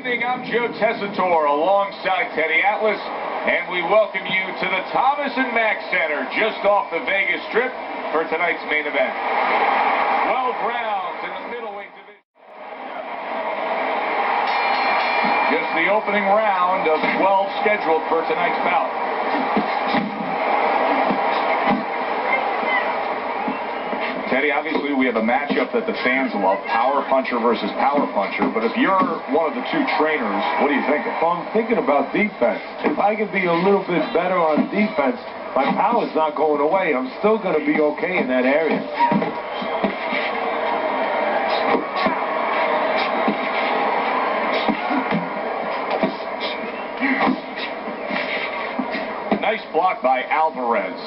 evening. I'm Joe Tessitore alongside Teddy Atlas, and we welcome you to the Thomas & Mack Center just off the Vegas Strip for tonight's main event. 12 rounds in the middleweight division. Just the opening round of 12 scheduled for tonight's bout. Teddy, obviously we have a matchup that the fans love, power puncher versus power puncher, but if you're one of the two trainers, what are you thinking? Well, I'm thinking about defense. If I can be a little bit better on defense, my power's not going away. I'm still going to be okay in that area. Nice block by Alvarez.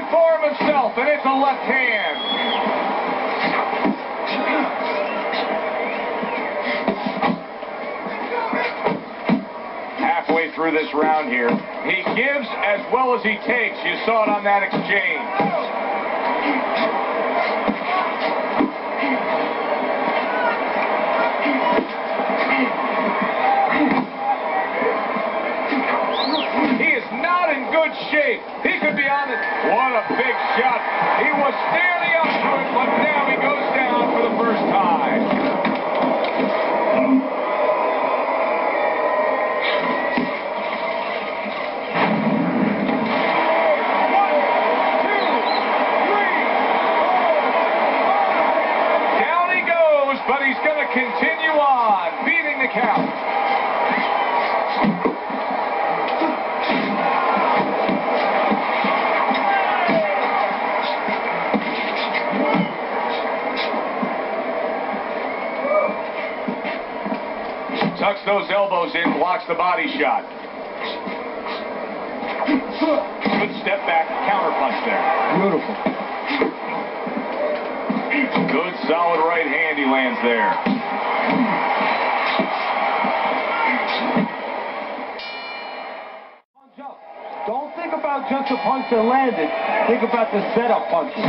For himself, and it's a left hand. Halfway through this round here, he gives as well as he takes. You saw it on that exchange. He is not in good shape. He could be on it. What a big shot. He was nearly up to it, but now he goes down for the first time. One, two, three, four. Down he goes, but he's going to continue on, beating the count. Tucks those elbows in, blocks the body shot. Good step back, counter punch there. Beautiful. Good solid right hand he lands there. Punch up. Don't think about just the punch that landed. Think about the setup punches.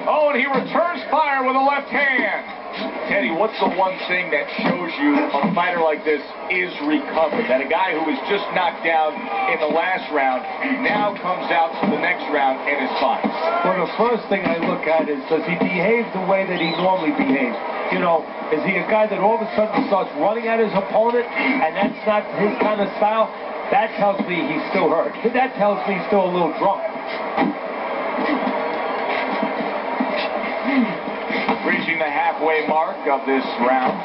Oh, and he returns fire with a left hand. Teddy, what's the one thing that shows you a fighter like this is recovered? That a guy who was just knocked down in the last round now comes out to the next round and is fine? Well, the first thing I look at is, does he behave the way that he normally behaves? You know, is he a guy that all of a sudden starts running at his opponent and that's not his kind of style? That tells me he's still hurt. That tells me he's still a little drunk. Reaching the halfway mark of this round.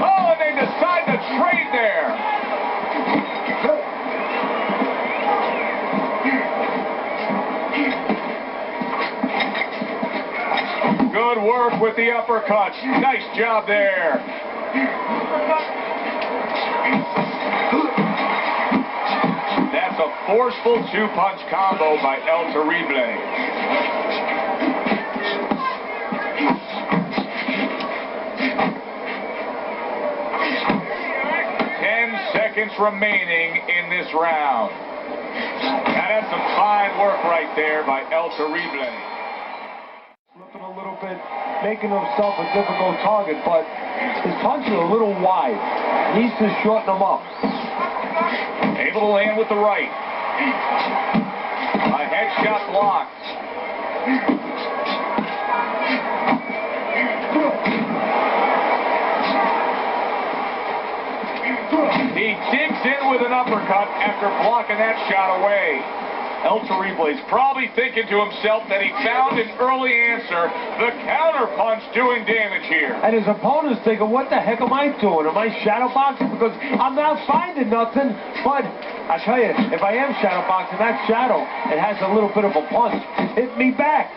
Oh, and they decide to trade there. Good work with the uppercut. Nice job there. That's a forceful two-punch combo by El Terrible. 10 seconds remaining in this round. Now that's some fine work right there by El Terrible. Slipping a little bit, making himself a difficult target, but his punches are a little wide. Needs to shorten them up. Able to land with the right. A headshot blocked. He digs in with an uppercut after blocking that shot away. El Terrible's probably thinking to himself that he found an early answer. The counter punch doing damage here. And his opponent's thinking, what the heck am I doing? Am I shadow boxing? Because I'm not finding nothing. But I tell you, if I am shadow boxing, that shadow, it has a little bit of a punch. It hit me back.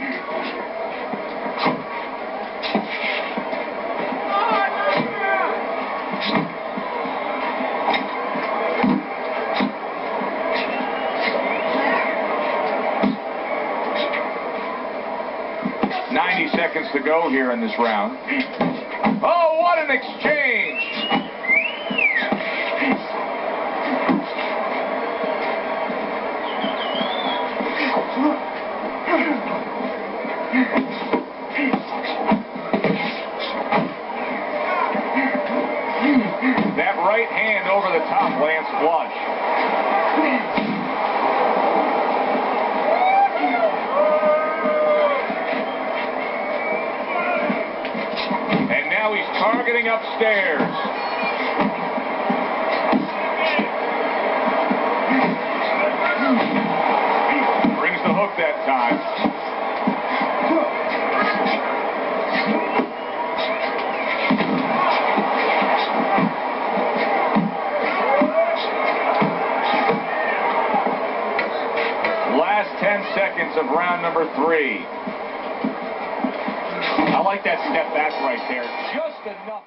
90 seconds to go here in this round. Oh, what an exchange! That right hand over the top lands flush. Targeting upstairs. Brings the hook that time. Last 10 seconds of round number 3. I like that step back right there. Just enough.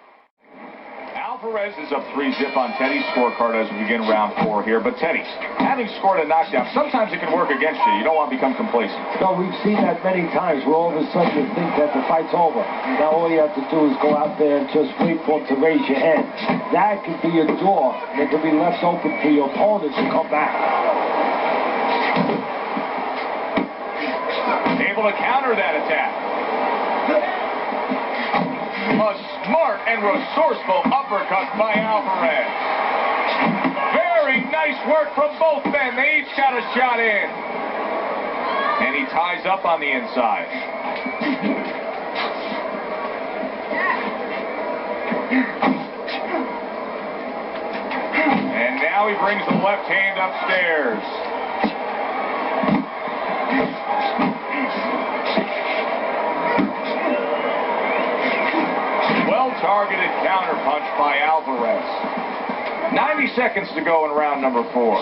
Alvarez is up 3-zip on Teddy's scorecard as we begin round 4 here. But Teddy, having scored a knockdown, sometimes it can work against you. You don't want to become complacent. No, we've seen that many times where all of a sudden you think that the fight's over. Now all you have to do is go out there and just wait for him to raise your hand. That could be a door that could be left open for your opponent to come back. Able to counter that attack. A smart and resourceful uppercut by Alvarez. Very nice work from both men. They each got a shot in. And he ties up on the inside. And now he brings the left hand upstairs. Well-targeted counterpunch by Alvarez. 90 seconds to go in round number 4.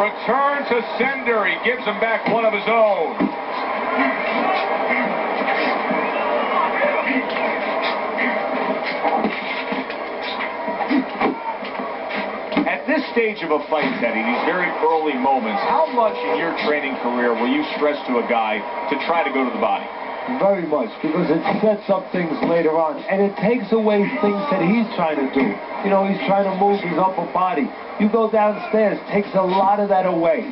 Return to sender. He gives him back one of his own. At this stage of a fight, Teddy, these very early moments, how much in your training career will you stress to a guy to try to go to the body? Very much, because it sets up things later on, and it takes away things that he's trying to do. You know, he's trying to move his upper body. You go downstairs, takes a lot of that away.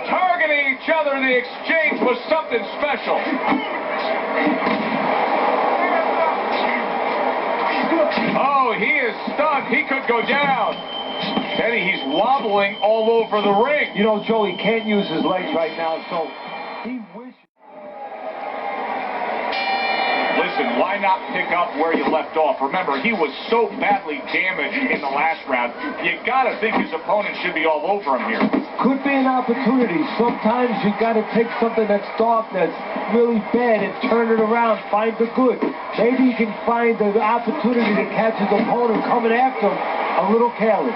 Targeting each other, the exchange was something special. Oh, he is stunned. He could go down. Teddy, he's wobbling all over the ring. You know, Joe, he can't use his legs right now, so he wishes. Listen, why not pick up where you left off? Remember, he was so badly damaged in the last round. You got to think his opponent should be all over him here. Could be an opportunity. Sometimes you got to take something that's dark, that's really bad, and turn it around, find the good. Maybe you can find the opportunity to catch his opponent coming after him a little careless.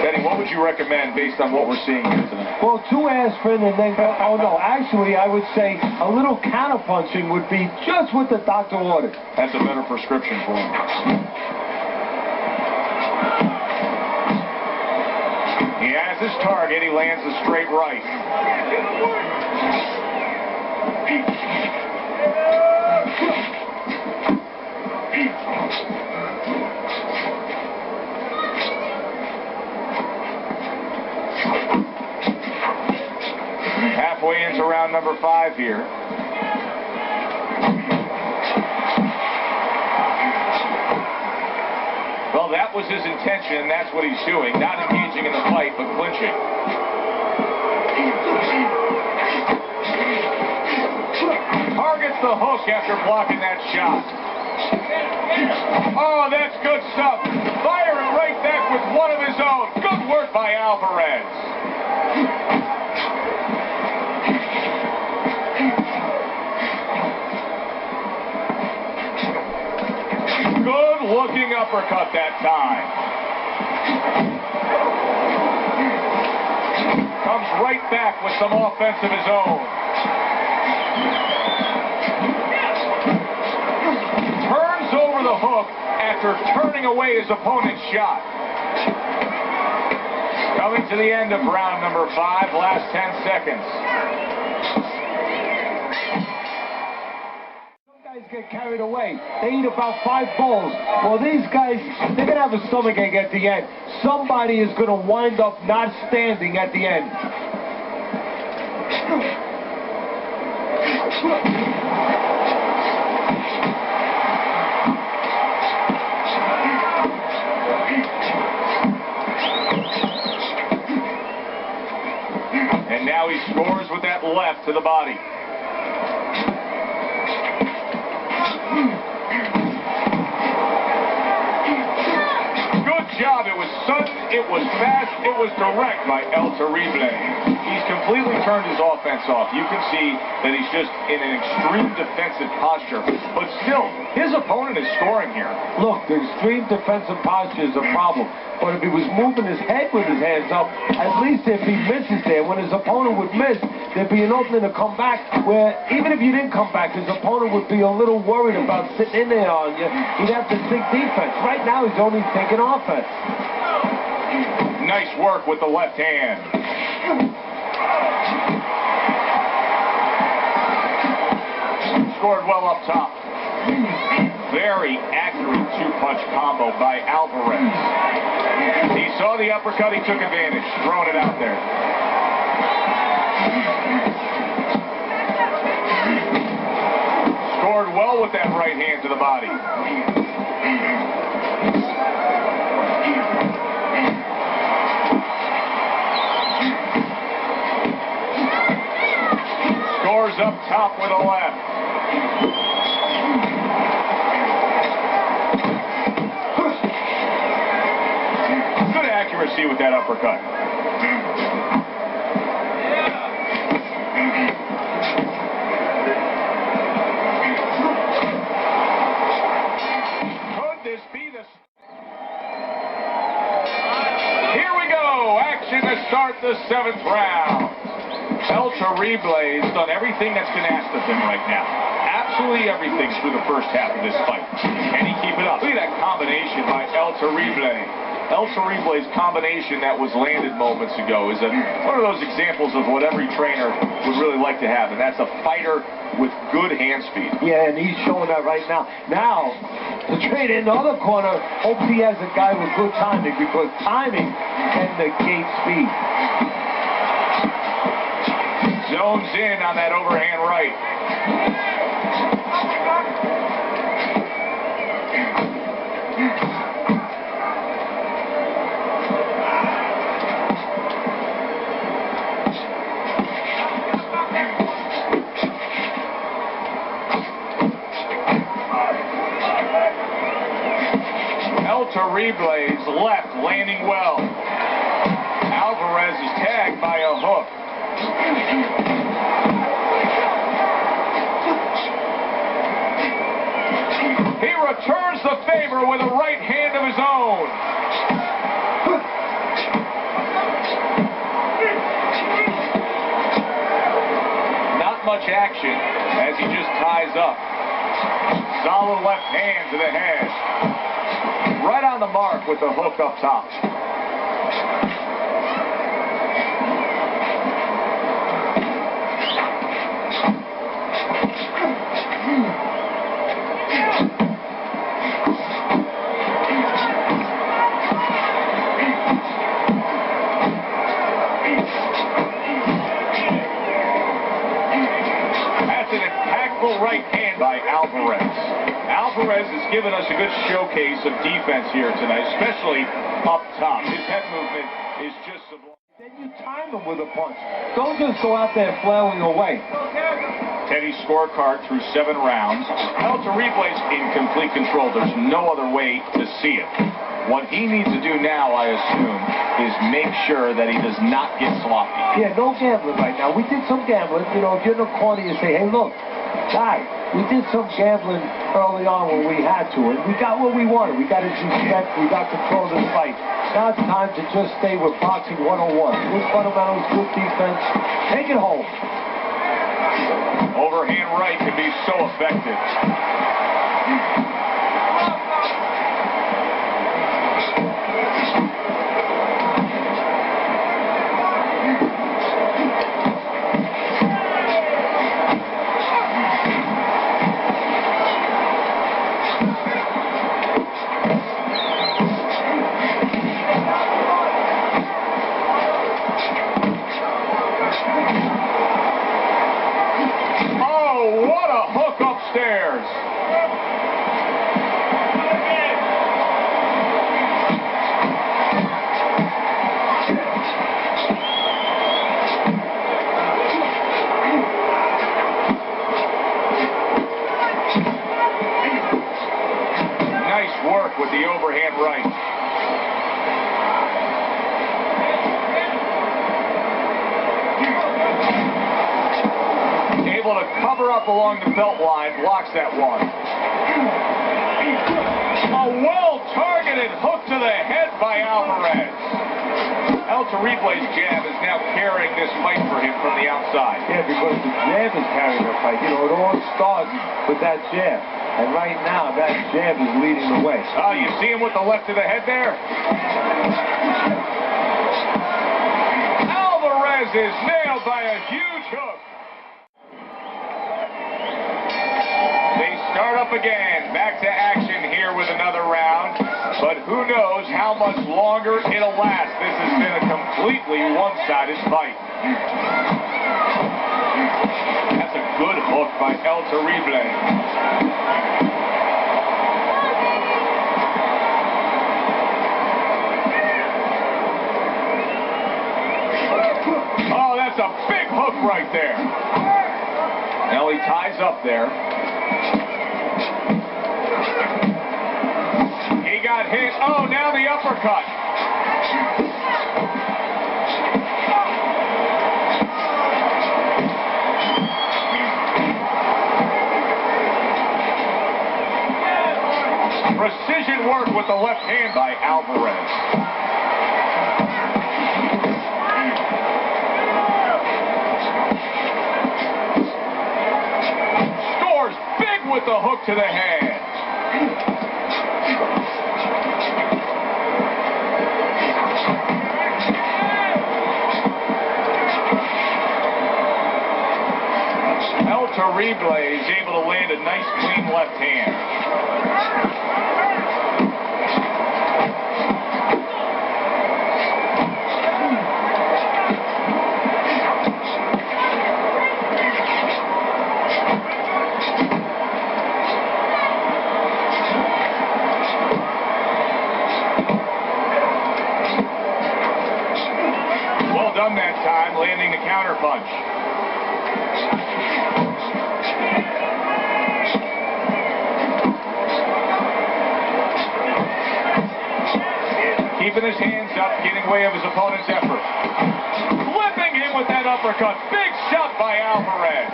Teddy, what would you recommend based on what we're seeing here tonight? Well, 2 aspirin and then go, oh no, actually I would say a little counterpunching would be just what the doctor ordered. That's a better prescription for him. He has his target. He lands a straight right. Halfway into round number 5 here. Well, that was his intention, and that's what he's doing. Not engaging in the fight, but clinching. targets the hook after blocking that shot. Oh, that's good stuff. Firing right back with one of his own. Good work by Alvarez. Good looking uppercut that time. Comes right back with some offense of his own. Turns over the hook after turning away his opponent's shot. Coming to the end of round number 5, last 10 seconds. Get carried away. They eat about 5 bowls. Well, these guys, they're going to have a stomachache at the end. Somebody is going to wind up not standing at the end. And now he scores with that left to the body. Good job. It was sudden, it was fast, it was direct by El Terrible. He's completely turned his offense off. You can see that he's just in an extreme defensive posture. But still, his opponent is scoring here. Look, the extreme defensive posture is a problem. But if he was moving his head with his hands up, at least if he misses there, when his opponent would miss, there'd be an opening to come back where even if you didn't come back, his opponent would be a little worried about sitting in there on you. He'd have to think defense. Right now, he's only thinking offense. Nice work with the left hand. Scored well up top. Very accurate 2-punch combo by Alvarez. He saw the uppercut, he took advantage, throwing it out there. Scored well with that right hand to the body. Scores up top with a left. Accuracy with that uppercut. Could this be the... Here we go. Action to start the 7th round. El Terrible's done everything that's been asked of him right now. Absolutely everything through the first half of this fight. Can he keep it up? Look at that combination by El Terrible. El Terrible's combination that was landed moments ago is one of those examples of what every trainer would really like to have, and that's a fighter with good hand speed. Yeah, and he's showing that right now. Now, the trainer in the other corner hopes he has a guy with good timing, because timing can negate speed. Zones in on that overhand right. El Terrible's left landing well. Alvarez is tagged by a hook. He returns the favor with a right hand of his own. Not much action as he just ties up. Solid left hand to the head. Right on the mark with the hook up top. That's an impactful right hand by Alvarez. Alvarez has given us a good showcase of defense here tonight, especially up top. His head movement is just sublime. Then you time him with a punch. Don't just go out there flailing away. Teddy's scorecard through 7 rounds. El Terrible's in complete control. There's no other way to see it. What he needs to do now, I assume, is make sure that he does not get sloppy. Yeah, no gambling right now. We did some gambling. You know, if you're in the corner, you say, hey, look, guy, we did some gambling early on when we had to, and we got what we wanted. We got his respect. We got control of the fight. Now it's time to just stay with boxing 101. Good fundamentals, good defense. Take it home. Overhand right can be so effective. What a hook upstairs. Nice work with the overhand right. Able to cover up along the belt line, blocks that one. A well-targeted hook to the head by Alvarez. El Terrible's jab is now carrying this fight for him from the outside. Yeah, because the jab is carrying the fight. You know, it all starts with that jab. And right now, that jab is leading the way. Oh, you see him with the left to the head there? Alvarez is nailed by a huge hook. Start up again, back to action here with another round, but who knows how much longer it'll last. This has been a completely one-sided fight. That's a good hook by El Terrible. Oh, that's a big hook right there. Now he ties up there. Got hit. Oh, now the uppercut. Precision work with the left hand by Alvarez. Scores big with the hook to the head. El Terrible is able to land a nice clean left hand. Well done that time, landing the counter punch. Keeping his hands up, getting way of his opponent's effort. Flipping him with that uppercut. Big shot by Alvarez.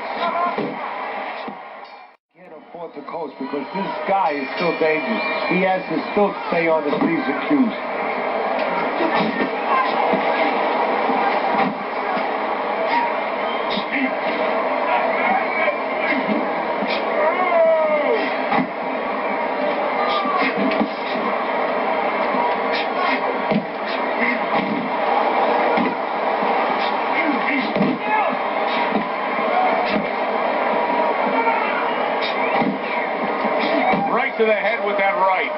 Can't afford to coast because this guy is still dangerous. He has to still stay on the P's and Q's. To the head with that right.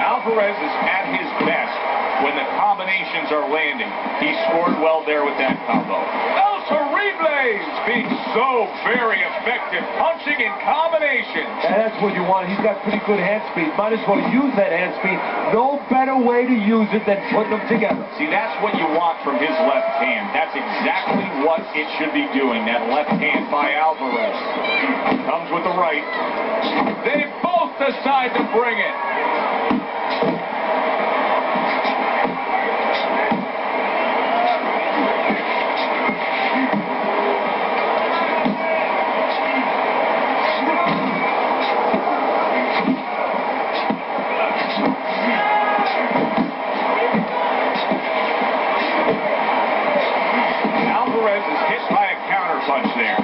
Alvarez is at his best when the combinations are landing. He scored well there with that combo. terribles, being so very effective, punching in combination. And that's what you want. He's got pretty good hand speed. Might as well use that hand speed. No better way to use it than putting them together. See, that's what you want from his left hand. That's exactly what it should be doing, that left hand by Alvarez. Comes with the right. They both decide to bring it. Alvarez is hit by a counter punch there.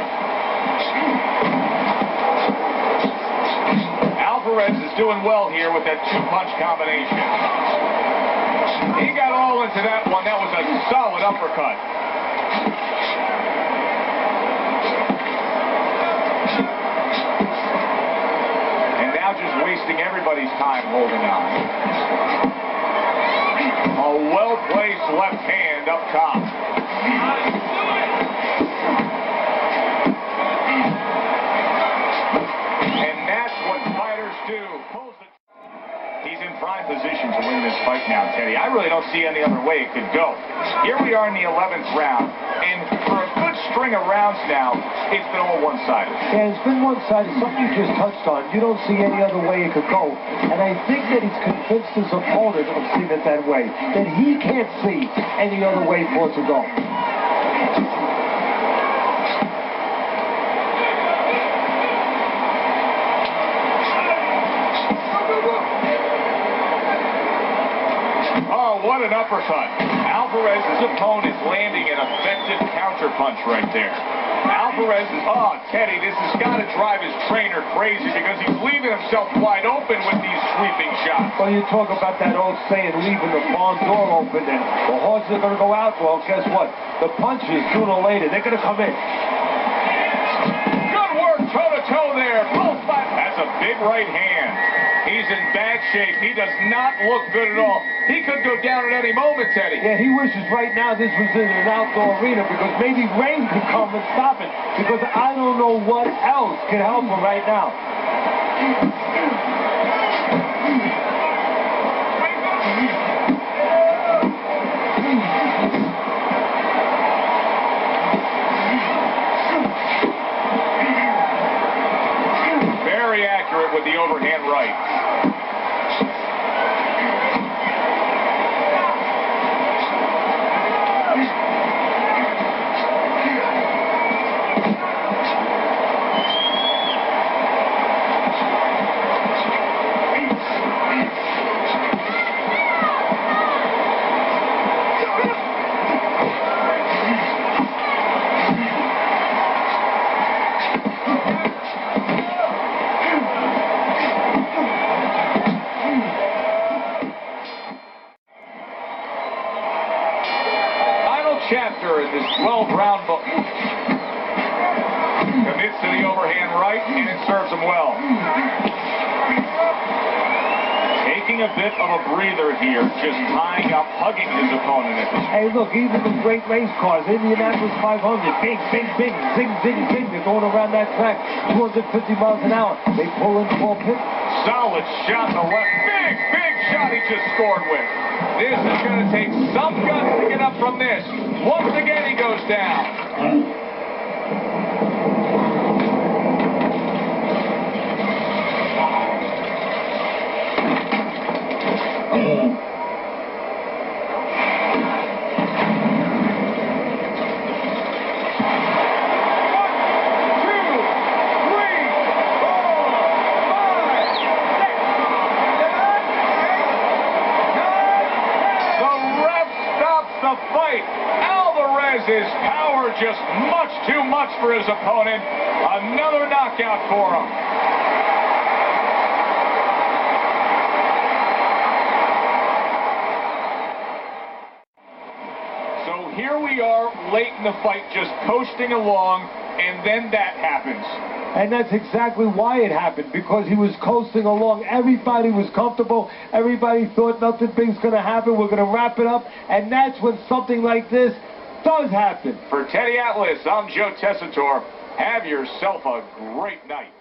Alvarez is doing well here with that two-punch combination. He got all into that one. That was a solid uppercut. And now just wasting everybody's time holding on. A well-placed left hand up top. And that's what fighters do. He's in prime position to win this fight now, Teddy. I really don't see any other way it could go. Here we are in the 11th round, and for a good string of rounds now, it's been all one-sided. Yeah, it's been one-sided. Something you just touched on. You don't see any other way it could go. And I think that he's convinced his opponent of seeing it that way, that he can't see any other way for it to go. Oh, what an uppercut. Alvarez's opponent landing an effective counterpunch right there. Alvarez is, oh, Teddy, this has got to drive his trainer crazy because he's leaving himself wide open with these sweeping shots. Well, you talk about that old saying, leaving the barn door open and the horses are going to go out. Well, guess what? The punches, sooner or later, they're going to come in. Good work, toe-to-toe there. Both fight. That's a big right hand. He's in bad shape. He does not look good at all. He could go down at any moment, Teddy. Yeah, he wishes right now this was in an outdoor arena because maybe rain could come and stop it. Because I don't know what else can help him right now. Very accurate with the overhand right. Chapter in this 12-round book. Commits to the overhand right, and it serves him well. Taking a bit of a breather here, just tying up, hugging his opponent at this point. Hey, look, even the great race cars, Indianapolis 500, bing, bing, bing, zing, zing, zing, they're going around that track 250 miles an hour. They pull in 4 pits. Solid shot to the left. Big, big shot he just scored with. This is going to take some guts to get up from this. Once again, he goes down. The fight. Alvarez's power just much too much for his opponent. Another knockout for him. So here we are late in the fight, just coasting along, and then that happens. And that's exactly why it happened, because he was coasting along. Everybody was comfortable. Everybody thought nothing big's going to happen. We're going to wrap it up. And that's when something like this does happen. For Teddy Atlas, I'm Joe Tessitore. Have yourself a great night.